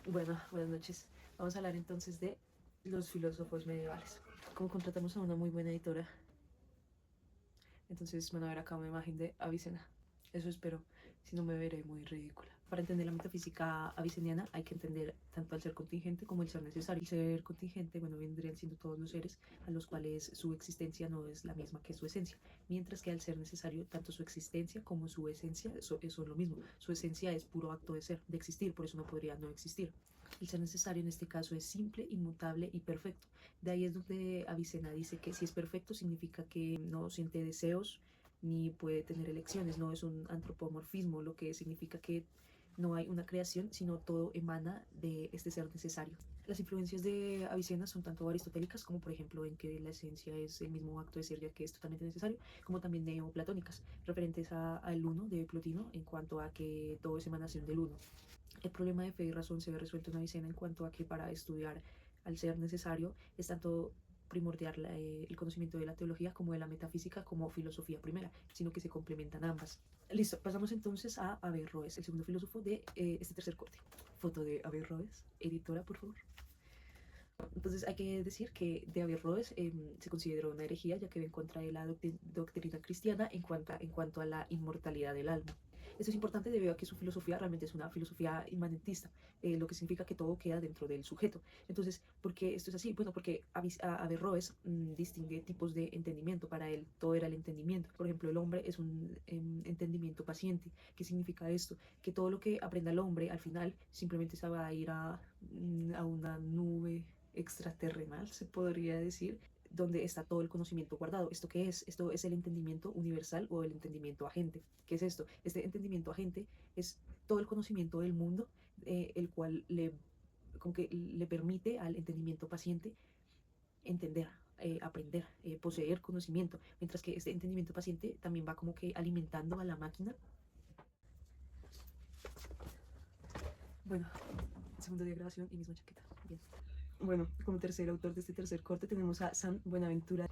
Bueno, buenas noches. Vamos a hablar entonces de los filósofos medievales. Como contratamos a una muy buena editora, entonces van a ver acá una imagen de Avicena. Eso espero, si no me veré muy ridícula. Para entender la metafísica aviceniana hay que entender tanto al ser contingente como el ser necesario. El ser contingente, bueno, vendrían siendo todos los seres a los cuales su existencia no es la misma que su esencia, mientras que al ser necesario, tanto su existencia como su esencia son lo mismo. Su esencia es puro acto de ser, de existir, por eso no podría no existir. El ser necesario en este caso es simple, inmutable y perfecto. De ahí es donde Avicena dice que si es perfecto significa que no siente deseos ni puede tener elecciones, no es un antropomorfismo, lo que significa que no hay una creación, sino todo emana de este ser necesario. Las influencias de Avicena son tanto aristotélicas, como por ejemplo en que la esencia es el mismo acto de ser ya que es totalmente necesario, como también neoplatónicas, referentes al uno de Plotino en cuanto a que todo es emanación del uno. El problema de fe y razón se ve resuelto en Avicena en cuanto a que para estudiar al ser necesario es tanto primordial el conocimiento de la teología como de la metafísica como filosofía primera, sino que se complementan ambas. Listo, pasamos entonces a Averroes, el segundo filósofo de este tercer corte. Foto de Averroes, editora, por favor. Entonces hay que decir que de Averroes se consideró una herejía ya que va en contra de la doctrina cristiana en cuanto a la inmortalidad del alma. Esto es importante debido a que su filosofía realmente es una filosofía inmanentista, lo que significa que todo queda dentro del sujeto. Entonces, ¿por qué esto es así? Bueno, porque Averroes distingue tipos de entendimiento. Para él todo era el entendimiento. Por ejemplo, el hombre es un entendimiento paciente. ¿Qué significa esto? Que todo lo que aprenda el hombre al final simplemente se va a ir a una nube extraterrenal, se podría decir, donde está todo el conocimiento guardado. ¿Esto qué es? Esto es el entendimiento universal o el entendimiento agente. ¿Qué es esto? Este entendimiento agente es todo el conocimiento del mundo, el cual como que le permite al entendimiento paciente entender, aprender, poseer conocimiento, mientras que este entendimiento paciente también va como que alimentando a la máquina. Bueno, segundo día de grabación y misma chaqueta. Bien. Bueno, como tercer autor de este tercer corte tenemos a San Buenaventura.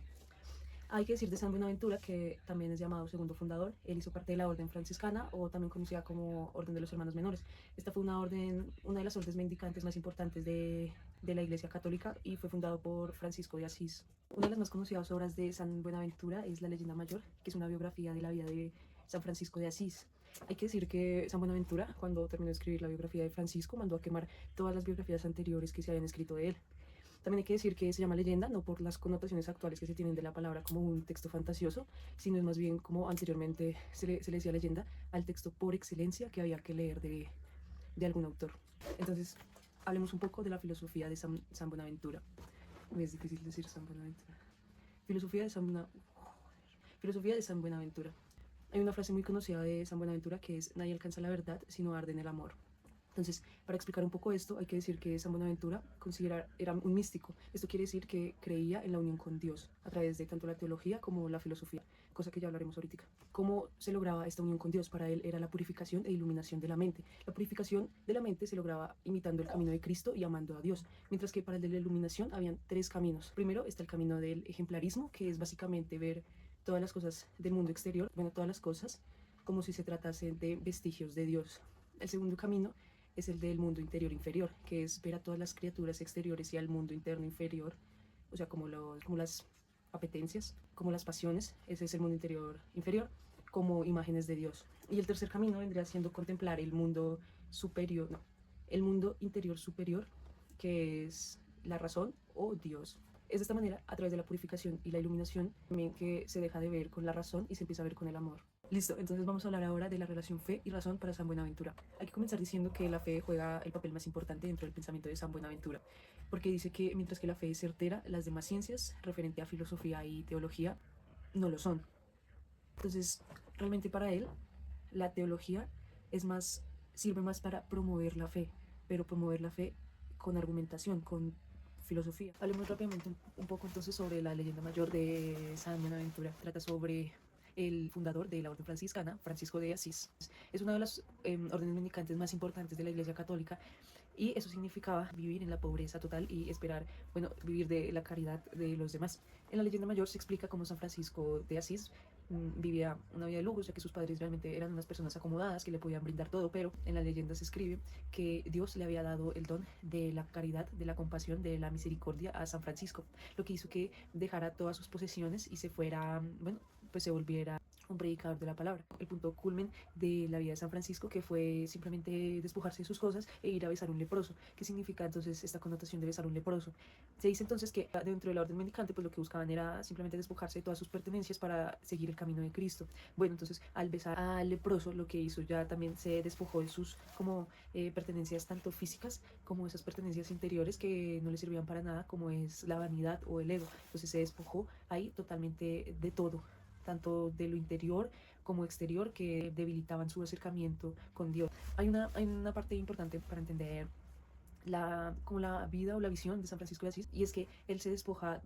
Hay que decir de San Buenaventura que también es llamado segundo fundador. Él hizo parte de la orden franciscana o también conocida como Orden de los Hermanos Menores. Esta fue una orden, una de las órdenes mendicantes más importantes de la Iglesia Católica y fue fundado por Francisco de Asís. Una de las más conocidas obras de San Buenaventura es La Leyenda Mayor, que es una biografía de la vida de San Francisco de Asís. Hay que decir que San Buenaventura, cuando terminó de escribir la biografía de Francisco, mandó a quemar todas las biografías anteriores que se habían escrito de él. También hay que decir que se llama leyenda, no por las connotaciones actuales que se tienen de la palabra como un texto fantasioso, sino es más bien como anteriormente se le decía leyenda al texto por excelencia que había que leer de algún autor. Entonces, hablemos un poco de la filosofía de San Buenaventura. Es difícil decir San Buenaventura. Filosofía de Filosofía de San Buenaventura. Hay una frase muy conocida de San Buenaventura que es: nadie alcanza la verdad sino arde en el amor. Entonces, para explicar un poco esto, hay que decir que San Buenaventura era un místico. Esto quiere decir que creía en la unión con Dios a través de tanto la teología como la filosofía, cosa que ya hablaremos ahorita. ¿Cómo se lograba esta unión con Dios? Para él era la purificación e iluminación de la mente. La purificación de la mente se lograba imitando el camino de Cristo y amando a Dios, mientras que para el de la iluminación habían tres caminos. Primero está el camino del ejemplarismo, que es básicamente ver todas las cosas del mundo exterior, bueno, todas las cosas, como si se tratase de vestigios de Dios. El segundo camino es el del mundo interior inferior, que es ver a todas las criaturas exteriores y al mundo interno inferior, o sea, como las apetencias, como las pasiones, ese es el mundo interior inferior, como imágenes de Dios. Y el tercer camino vendría siendo contemplar el mundo superior, no, el mundo interior superior, que es la razón o Dios. Es de esta manera, a través de la purificación y la iluminación, también que se deja de ver con la razón y se empieza a ver con el amor. Listo, entonces vamos a hablar ahora de la relación fe y razón para San Buenaventura. Hay que comenzar diciendo que la fe juega el papel más importante dentro del pensamiento de San Buenaventura, porque dice que mientras que la fe es certera, las demás ciencias, referente a filosofía y teología, no lo son. Entonces, realmente para él, la teología es más, sirve más para promover la fe, pero promover la fe con argumentación, con filosofía. Hablemos rápidamente un poco entonces sobre la leyenda mayor de San Buenaventura. Trata sobre el fundador de la orden franciscana, Francisco de Asís. Es una de las órdenes mendicantes más importantes de la Iglesia Católica y eso significaba vivir en la pobreza total y esperar, bueno, vivir de la caridad de los demás. En la leyenda mayor se explica cómo San Francisco de Asís vivía una vida de lujo, ya que sus padres realmente eran unas personas acomodadas que le podían brindar todo, pero en la leyenda se escribe que Dios le había dado el don de la caridad, de la compasión, de la misericordia a San Francisco, lo que hizo que dejara todas sus posesiones y se fuera, bueno, pues se volviera un predicador de la palabra. El punto culmen de la vida de San Francisco, que fue simplemente despojarse de sus cosas e ir a besar a un leproso. ¿Qué significa entonces esta connotación de besar a un leproso? Se dice entonces que dentro de la orden mendicante, pues lo que buscaban era simplemente despojarse de todas sus pertenencias para seguir el camino de Cristo. Bueno, entonces al besar al leproso, lo que hizo ya también se despojó de sus como pertenencias tanto físicas como esas pertenencias interiores que no le servían para nada, como es la vanidad o el ego. Entonces se despojó ahí totalmente de todo, tanto de lo interior como exterior, que debilitaban su acercamiento con Dios. Hay una parte importante para entender como la vida o la visión de San Francisco de Asís, y es que él se despoja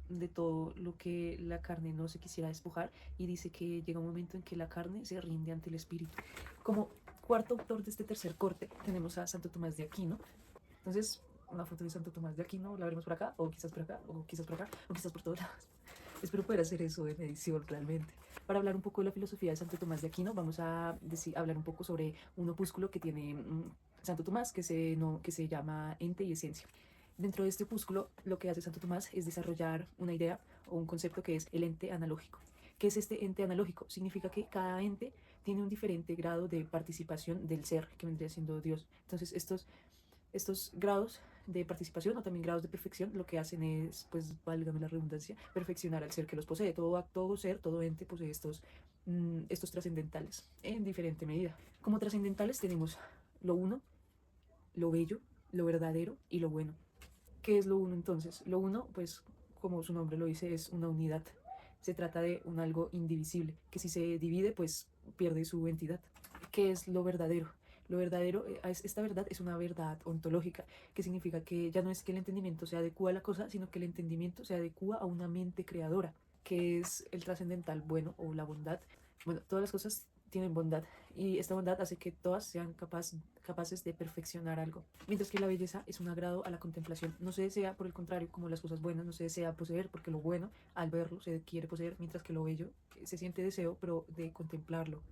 de todo lo que la carne no se quisiera despojar, y dice que llega un momento en que la carne se rinde ante el espíritu. Como cuarto autor de este tercer corte tenemos a Santo Tomás de Aquino. Entonces, una foto de Santo Tomás de Aquino la veremos por acá, o quizás por acá, o quizás por acá, o quizás por todos lados. Espero poder hacer eso en edición realmente. Para hablar un poco de la filosofía de Santo Tomás de Aquino, vamos a hablar un poco sobre un opúsculo que tiene Santo Tomás, que se llama Ente y Esencia. Dentro de este opúsculo, lo que hace Santo Tomás es desarrollar una idea o un concepto que es el ente analógico. ¿Qué es este ente analógico? Significa que cada ente tiene un diferente grado de participación del ser, que vendría siendo Dios. Entonces, estos grados de participación o también grados de perfección lo que hacen es, pues, válgame la redundancia, perfeccionar al ser que los posee. Todo ser, todo ente posee estos trascendentales en diferente medida. Como trascendentales tenemos lo uno, lo bello, lo verdadero y lo bueno. ¿Qué es lo uno entonces? Lo uno, pues, como su nombre lo dice, es una unidad. Se trata de un algo indivisible, que si se divide, pues pierde su entidad. ¿Qué es lo verdadero? Lo verdadero, esta verdad es una verdad ontológica, que significa que ya no es que el entendimiento se adecua a la cosa, sino que el entendimiento se adecua a una mente creadora, que es el trascendental bueno o la bondad. Bueno, todas las cosas tienen bondad, y esta bondad hace que todas sean capaces de perfeccionar algo, mientras que la belleza es un agrado a la contemplación. No se desea, por el contrario, como las cosas buenas, no se desea poseer, porque lo bueno, al verlo, se quiere poseer, mientras que lo bello se siente deseo, pero de contemplarlo.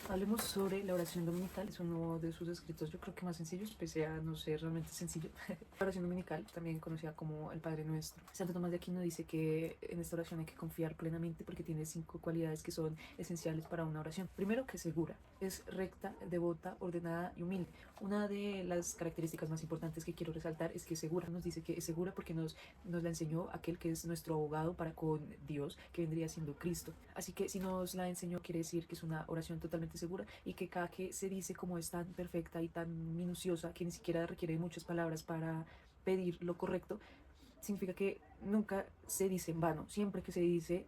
Hablemos sobre la oración dominical. Es uno de sus escritos, yo creo que más sencillos, pese a no ser realmente sencillo. La oración dominical, también conocida como el Padre Nuestro. Santo Tomás de Aquino dice que en esta oración hay que confiar plenamente porque tiene 5 cualidades que son esenciales para una oración. Primero, que es segura, es recta, devota, ordenada y humilde. Una de las características más importantes que quiero resaltar es que es segura. Nos dice que es segura porque nos la enseñó aquel que es nuestro abogado para con Dios, que vendría siendo Cristo. Así que si nos la enseñó, quiere decir que es una oración totalmente segura, y que cada que se dice, como es tan perfecta y tan minuciosa que ni siquiera requiere muchas palabras para pedir lo correcto, significa que nunca se dice en vano. Siempre que se dice,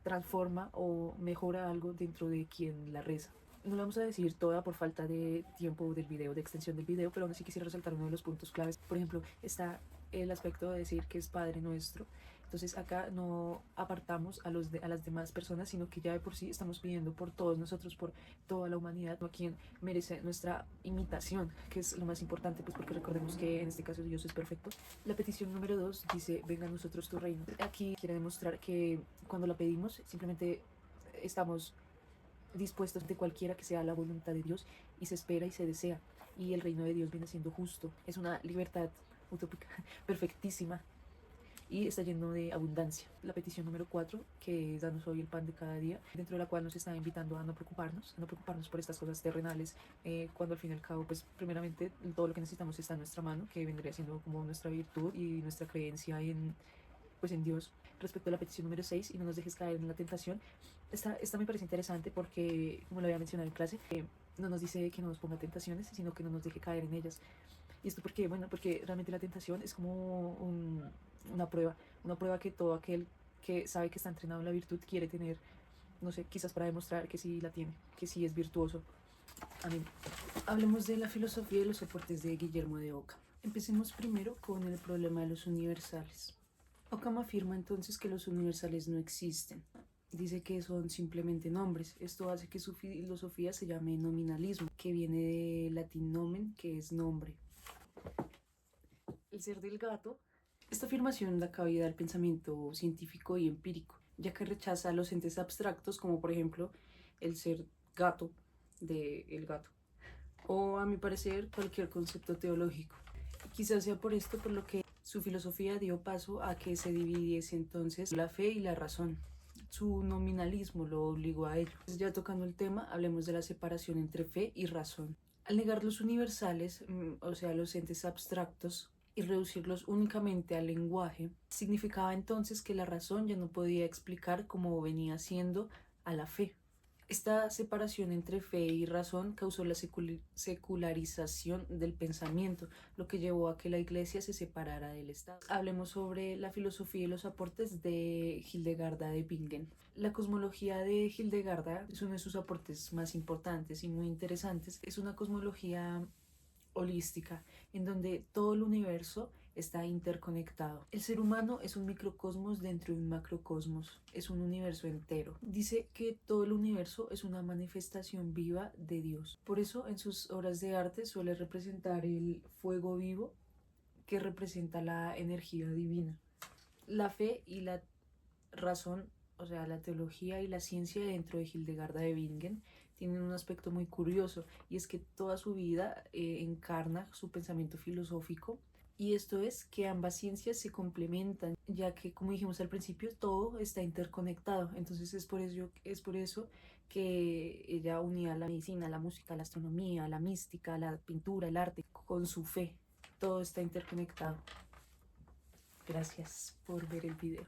transforma o mejora algo dentro de quien la reza. No la vamos a decir toda por falta de tiempo del video, de extensión del video, pero aún así quisiera resaltar uno de los puntos claves. Por ejemplo, está el aspecto de decir que es Padre Nuestro. Entonces acá no apartamos a las demás personas, sino que ya de por sí estamos pidiendo por todos nosotros, por toda la humanidad, a quien merece nuestra imitación, que es lo más importante, pues porque recordemos que en este caso Dios es perfecto. La petición número 2 dice: venga a nosotros tu reino. Aquí quiere demostrar que cuando la pedimos, simplemente estamos dispuestos de cualquiera que sea la voluntad de Dios, y se espera y se desea. Y el reino de Dios viene siendo justo. Es una libertad utópica, perfectísima, y está lleno de abundancia. La petición número 4, que es danos hoy el pan de cada día, dentro de la cual nos está invitando a no preocuparnos por estas cosas terrenales, cuando al fin y al cabo, pues primeramente todo lo que necesitamos está en nuestra mano, que vendría siendo como nuestra virtud y nuestra creencia en Dios. Respecto a la petición número 6, y no nos dejes caer en la tentación, esta me parece interesante porque, como lo había mencionado en clase, no nos dice que no nos ponga tentaciones, sino que no nos deje caer en ellas. ¿Y esto por qué? Bueno, porque realmente la tentación es como una prueba que todo aquel que sabe que está entrenado en la virtud quiere tener, no sé, quizás para demostrar que sí la tiene, que sí es virtuoso. Amén. Hablemos de la filosofía y los soportes de Guillermo de Ockham. Empecemos primero con el problema de los universales. Ockham afirma entonces que los universales no existen. Dice que son simplemente nombres. Esto hace que su filosofía se llame nominalismo, que viene de latín nomen, que es nombre. El ser del gato Esta afirmación da cabida al pensamiento científico y empírico, ya que rechaza los entes abstractos como por ejemplo el ser gato de el gato, o a mi parecer cualquier concepto teológico. Quizás sea por esto por lo que su filosofía dio paso a que se dividiese entonces la fe y la razón. Su nominalismo lo obligó a ello. Ya tocando el tema, hablemos de la separación entre fe y razón. Al negar los universales, o sea, los entes abstractos, y reducirlos únicamente al lenguaje, significaba entonces que la razón ya no podía explicar como venía siendo a la fe. Esta separación entre fe y razón causó la secularización del pensamiento, lo que llevó a que la Iglesia se separara del Estado. Hablemos sobre la filosofía y los aportes de Hildegarda de Bingen. La cosmología de Hildegarda es uno de sus aportes más importantes y muy interesantes. Es una cosmología holística, en donde todo el universo está interconectado. El ser humano es un microcosmos dentro de un macrocosmos, es un universo entero. Dice que todo el universo es una manifestación viva de Dios. Por eso en sus obras de arte suele representar el fuego vivo que representa la energía divina. La fe y la razón, o sea, la teología y la ciencia dentro de Hildegarda de Bingen tienen un aspecto muy curioso, y es que toda su vida encarna su pensamiento filosófico, y esto es que ambas ciencias se complementan, ya que como dijimos al principio todo está interconectado. Entonces es por eso que ella unía la medicina, la música, la astronomía, la mística, la pintura, el arte con su fe. Todo está interconectado. Gracias por ver el video.